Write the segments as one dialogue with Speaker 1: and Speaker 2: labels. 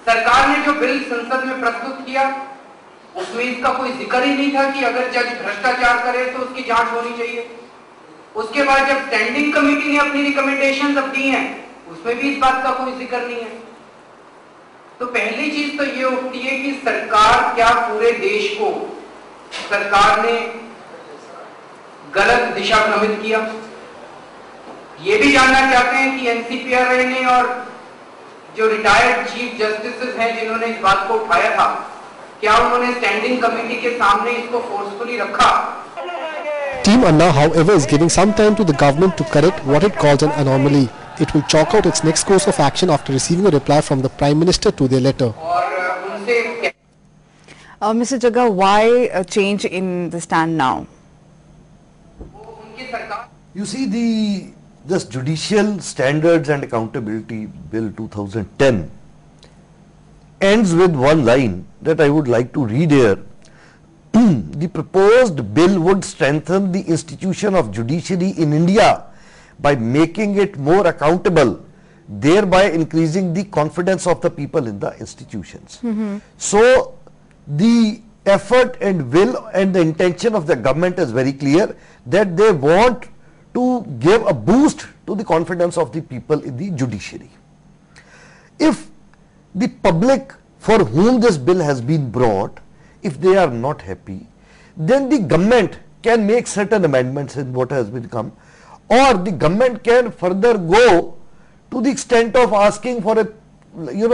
Speaker 1: सरकार ने जो बिल संसद में प्रस्तुत किया उसमें इसका कोई जिक्र ही नहीं था कि अगर जज भ्रष्टाचार करे तो उसकी जांच होनी चाहिए। उसके बाद जब स्टैंडिंग कमेटी ने अपनी रिकमेंडेशंस अब दी हैं उसमें भी इस बात का कोई जिक्र नहीं है। तो पहली चीज तो ये उठती है कि सरकार क्या पूरे देश को सरकार ने गलत दिशा भ्रमित किया। ये भी जानना चाहते हैं कि एनसीपीआरए ने और जो रिटायर्ड चीफ जस्टिस हैं जिन्होंने इस बात को उठाया था, क्या उन्होंने स्टैंडिंग कमेटी के सामने इसको फोर्सफुली रखा?
Speaker 2: Team Anna, however, is giving some time to the government to correct what it calls an anomaly. It will chalk out its next course of action after receiving a reply from the Prime Minister to their letter.
Speaker 3: Mr. Jagga, why a change in the stand now?
Speaker 4: You see, this Judicial Standards and Accountability Bill 2010 ends with one line that I would like to read here. The proposed bill would strengthen the institution of judiciary in India by making it more accountable, thereby increasing the confidence of the people in the institutions. So, the effort and will and the intention of the government is very clear that they want to give a boost to the confidence of the people in the judiciary. If the public for whom this bill has been brought, if they are not happy, then the government can make certain amendments in what has become, or the government can further go to the extent of asking for a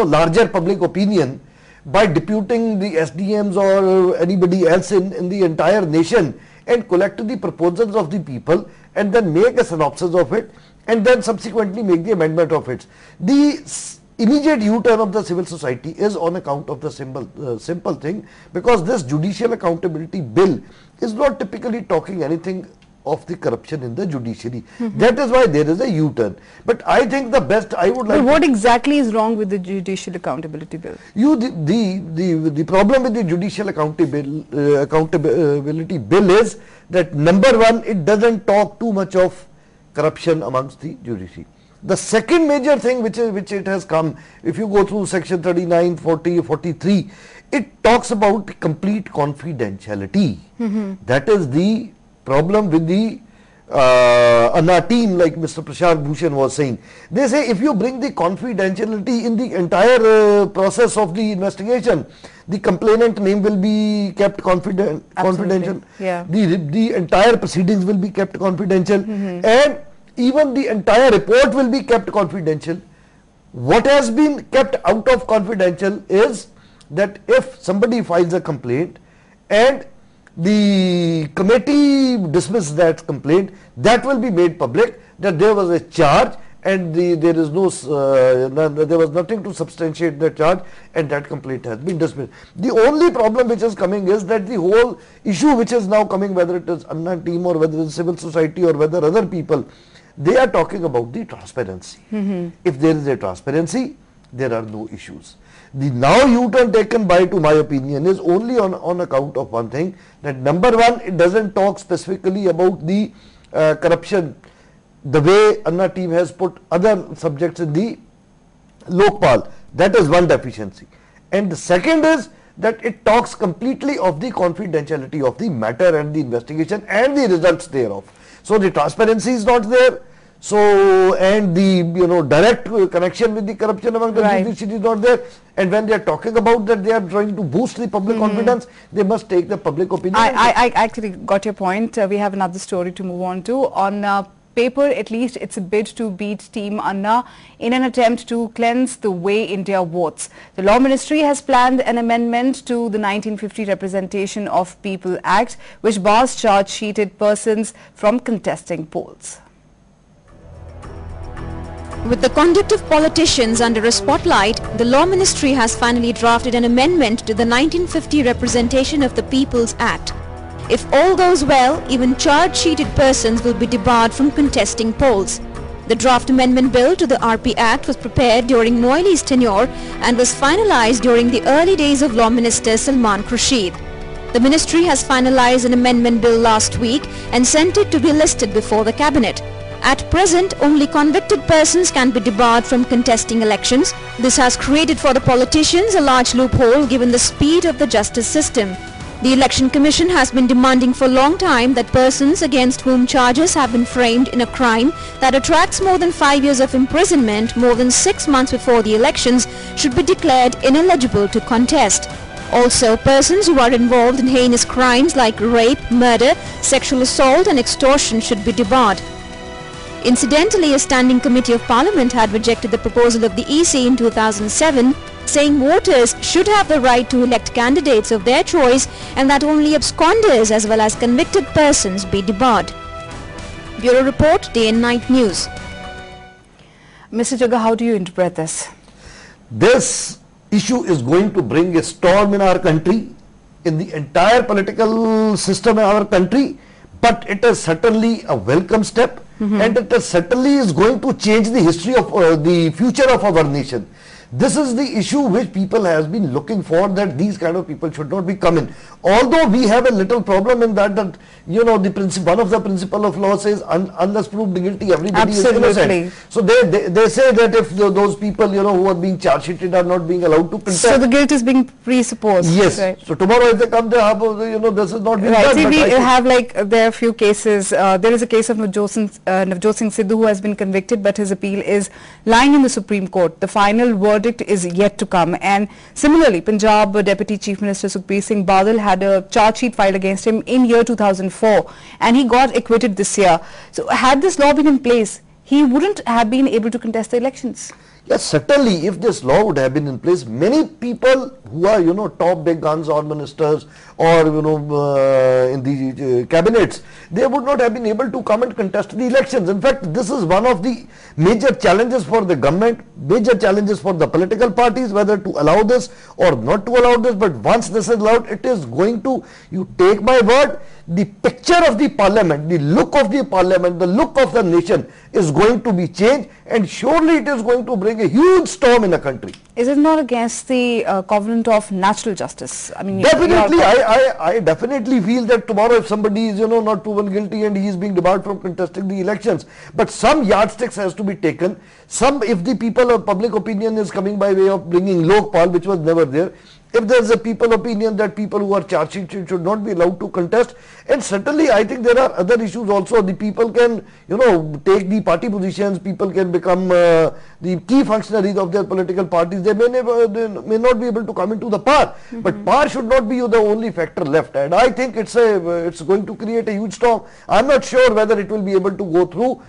Speaker 4: larger public opinion by deputing the SDMs or anybody else in the entire nation and collect the proposals of the people and then make a synopsis of it and then subsequently make the amendment of it. The immediate U-turn of the civil society is on account of the simple thing, because this Judicial Accountability Bill is not typically talking anything of the corruption in the judiciary. That is why there is a U-turn. But I think the best I would like.
Speaker 3: But what exactly is wrong with the Judicial Accountability Bill?
Speaker 4: The problem with the Judicial Accountability Bill is that, number one, it doesn't talk too much of corruption amongst the judiciary. The second major thing which it has come, if you go through section 39, 40, 43, it talks about complete confidentiality. That is the problem with the Anna team, like Mr. Prashant Bhushan was saying. They say if you bring the confidentiality in the entire process of the investigation, the complainant name will be kept confidential.
Speaker 3: Yeah.
Speaker 4: The entire proceedings will be kept confidential, and even the entire report will be kept confidential. What has been kept out of confidential is that if somebody files a complaint and the committee dismisses that complaint, that will be made public that there was a charge and there was nothing to substantiate the charge and that complaint has been dismissed. The only problem which is coming is that the whole issue which is now coming, whether it is Anna team or whether it is civil society or whether other people, they are talking about the transparency. If there is a transparency, there are no issues. The now U-turn taken by, to my opinion, is only on account of one thing, that number one, it doesn't talk specifically about the corruption the way Anna team has put other subjects in the Lokpal. That is one deficiency. And the second is that it talks completely of the confidentiality of the matter and the investigation and the results thereof. So the transparency is not there. So, and the direct connection with the corruption among the judiciary is not there. And when they are talking about that they are trying to boost the public confidence, they must take the public opinion.
Speaker 3: I actually got your point. We have another story to move on to. On paper, at least, it's a bid to beat Team Anna in an attempt to cleanse the way India votes. The Law Ministry has planned an amendment to the 1950 Representation of People Act, which bars charge-sheeted persons from contesting polls.
Speaker 5: With the conduct of politicians under a spotlight, the Law Ministry has finally drafted an amendment to the 1950 Representation of the People's Act. If all goes well, even charge-sheeted persons will be debarred from contesting polls. The draft amendment bill to the RP Act was prepared during Moili's tenure and was finalized during the early days of Law Minister Salman Khurshid. The ministry has finalized an amendment bill last week and sent it to be listed before the cabinet. At present, only convicted persons can be debarred from contesting elections. This has created for the politicians a large loophole given the speed of the justice system. The Election Commission has been demanding for a long time that persons against whom charges have been framed in a crime that attracts more than 5 years of imprisonment more than 6 months before the elections should be declared ineligible to contest. Also, persons who are involved in heinous crimes like rape, murder, sexual assault and extortion should be debarred. Incidentally, a standing committee of parliament had rejected the proposal of the EC in 2007, saying voters should have the right to elect candidates of their choice and that only absconders as well as convicted persons be debarred. Bureau Report, Day and Night News.
Speaker 3: Mr. Jagga, how do you interpret this?
Speaker 4: This issue is going to bring a storm in our country, in the entire political system in our country, but it is certainly a welcome step. And it certainly is going to change the history of the future of our nation. This is the issue which people has been looking for, that these kind of people should not be coming. Although we have a little problem in that you know, the one of the principle of law says unless proved guilty, everybody is innocent. So they say that if those people, you know, who are being charge sheeted are not being allowed to contest.
Speaker 3: So the guilt is being presupposed.
Speaker 4: Yes.
Speaker 3: Right.
Speaker 4: So tomorrow if they come, they have, you know, this is not being
Speaker 3: right.
Speaker 4: done.
Speaker 3: See, we have like, there are a few cases. There is a case of Navjot Singh Sidhu who has been convicted, but his appeal is lying in the Supreme Court. The final verdict is yet to come. And similarly, Punjab Deputy Chief Minister Sukhbir Singh Badal had a charge sheet filed against him in year 2004 and he got acquitted this year. So had this law been in place, he wouldn't have been able to contest the elections.
Speaker 4: Yes, certainly if this law would have been in place, many people who are, you know, top big guns or ministers or, you know, in the cabinets, they would not have been able to come and contest the elections. In fact, this is one of the major challenges for the government, major challenges for the political parties, whether to allow this or not to allow this. But once this is allowed, it is going to, you take my word, the picture of the parliament, the look of the parliament, the look of the nation is going to be changed, and surely it is going to bring a huge storm in the country.
Speaker 3: Is it not against the covenant of natural justice? I mean,
Speaker 4: definitely, I definitely feel that tomorrow if somebody is, you know, not proven guilty and he is being debarred from contesting the elections, but some yardsticks has to be taken. Some, if the people of public opinion is coming by way of bringing Lokpal, which was never there, if there is a people opinion that people who are charge sheeted should not be allowed to contest, and certainly I think there are other issues also. The people can, you know, take the party positions, people can become the key functionaries of their political parties. They may not be able to come into the power, but power should not be the only factor left, and I think it's going to create a huge storm. I'm not sure whether it will be able to go through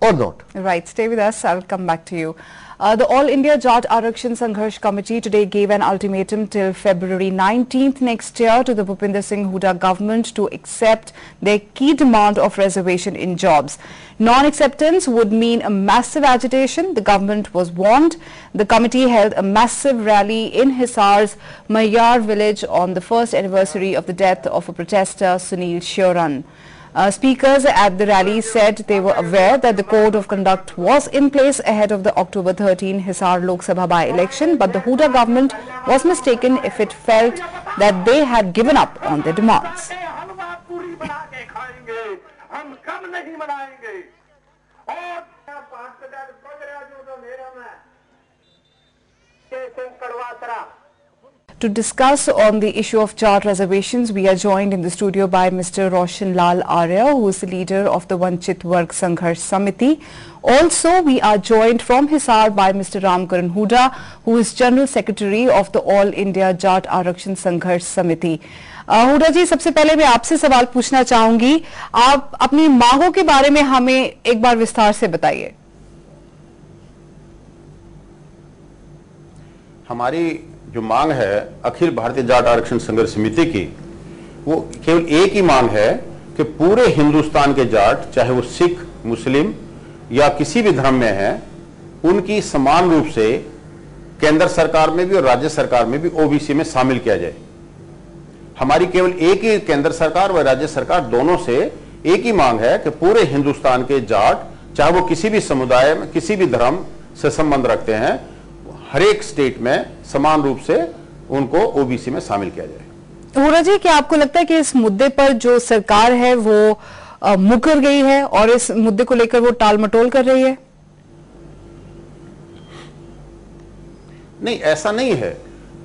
Speaker 4: or not.
Speaker 3: Right, stay with us, I'll come back to you. The All India Jat Arakshan Sangharsh Committee today gave an ultimatum till February 19th next year to the Bhupinder Singh Hooda government to accept their key demand of reservation in jobs. Non-acceptance would mean a massive agitation. The government was warned. The committee held a massive rally in Hisar's Mayar village on the first anniversary of the death of a protester, Sunil Shioran. Speakers at the rally said they were aware that the code of conduct was in place ahead of the October 13 Hisar Lok Sabha by-election, but the Hooda government was mistaken if it felt that they had given up on their demands. To discuss on the issue of Jat reservations, we are joined in the studio by Mr. Roshan Lal Arya, who is the leader of the Vanchit Varg Sangharsh Samiti. Also, we are joined from Hisar by Mr. Ramkaran Hooda, who is General Secretary of the All India Jat Arakshan Sangharsh Samiti. Hooda जी, सबसे पहले मैं आपसे सवाल पूछना चाहूंगी, आप अपनी मांगों के बारे में हमें एक बार विस्तार से बताइए।
Speaker 6: हमारी जो मांग है अखिल भारतीय जाट आरक्षण संघर्ष समिति की, वो केवल एक ही मांग है कि पूरे हिंदुस्तान के जाट, चाहे वो सिख, मुस्लिम या किसी भी धर्म में हैं, उनकी समान रूप से केंद्र सरकार में भी और राज्य सरकार में भी ओबीसी में शामिल किया जाए। हमारी केवल एक ही केंद्र सरकार व राज्य सरकार दोनों से एक ही मांग है कि पूरे हिंदुस्तान के जाट, चाहे वो किसी भी समुदाय में, किसी भी धर्म से संबंध रखते हैं, हर एक स्टेट में समान रूप से उनको ओबीसी में शामिल किया जाए।
Speaker 3: हुडा जी, क्या आपको लगता है कि इस मुद्दे पर जो सरकार है वो मुकर गई है और इस मुद्दे को लेकर वो टाल मटोल कर रही है?
Speaker 6: नहीं, ऐसा नहीं है।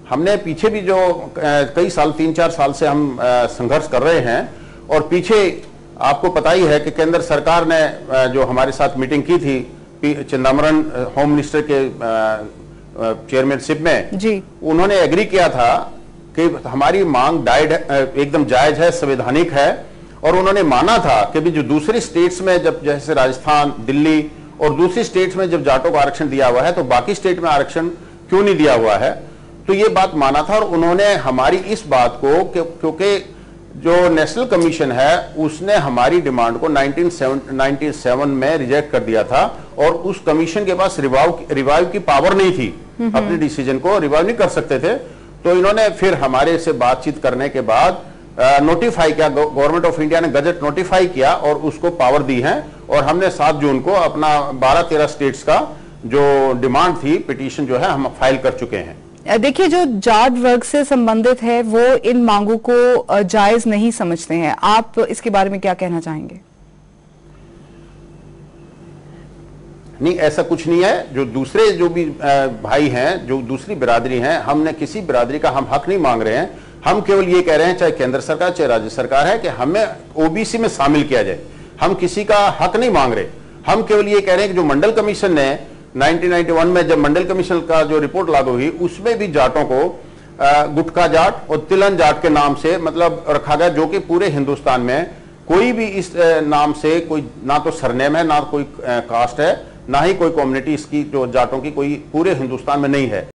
Speaker 6: हमने पीछे भी जो कई साल, 3-4 साल से हम संघर्ष कर रहे हैं, और पीछे आपको पता ही है कि केंद्र सरकार ने जो हमारे साथ मीटिंग की थी चिदम्बरम होम मिनिस्टर के चेयरमैनशिप में
Speaker 3: जी,
Speaker 6: उन्होंने एग्री किया था कि हमारी मांग एकदम जायज है, संवैधानिक है, और उन्होंने माना था कि भी जो दूसरी स्टेट्स में, जब जैसे राजस्थान, दिल्ली और दूसरी स्टेट्स में जब जाटों को आरक्षण दिया हुआ है तो बाकी स्टेट में आरक्षण क्यों नहीं दिया हुआ है। तो ये बात माना था, और उन्होंने हमारी इस बात को, क्योंकि जो नेशनल कमीशन है उसने हमारी डिमांड को 1997 में रिजेक्ट कर दिया था, और उस कमीशन के पास रिवाइव की पावर नहीं थी, अपने डिसीजन को रिवाइव नहीं कर सकते थे। तो इन्होंने फिर हमारे से बातचीत करने के बाद नोटिफाई किया, गवर्नमेंट ऑफ इंडिया ने गजट नोटिफाई किया और उसको पावर दी है, और हमने 7 जून को अपना 12-13 स्टेट्स का जो डिमांड थी, पिटीशन जो है, हम फाइल कर चुके हैं।
Speaker 3: देखिए, जो जाट वर्ग से संबंधित है वो इन मांगों को जायज नहीं समझते हैं। आप इसके बारे में क्या कहना चाहेंगे?
Speaker 6: नहीं, ऐसा कुछ नहीं है। जो दूसरे जो भी भाई हैं, जो दूसरी बिरादरी हैं, हमने किसी बिरादरी का हम हक नहीं मांग रहे हैं। हम केवल ये कह रहे हैं, चाहे केंद्र सरकार चाहे राज्य सरकार है, कि हमें ओबीसी में शामिल किया जाए। हम किसी का हक नहीं मांग रहे। हम केवल ये कह रहे हैं कि जो मंडल कमीशन ने 1991 में जब मंडल कमीशन का जो रिपोर्ट लागू हुई, उसमें भी जाटों को गुटका जाट और तिलन जाट के नाम से मतलब रखा गया, जो कि पूरे हिंदुस्तान में कोई भी इस नाम से कोई ना तो सरनेम है, ना कोई कास्ट है, ना ही कोई कम्युनिटी इसकी जो जाटों की कोई पूरे हिंदुस्तान में नहीं है।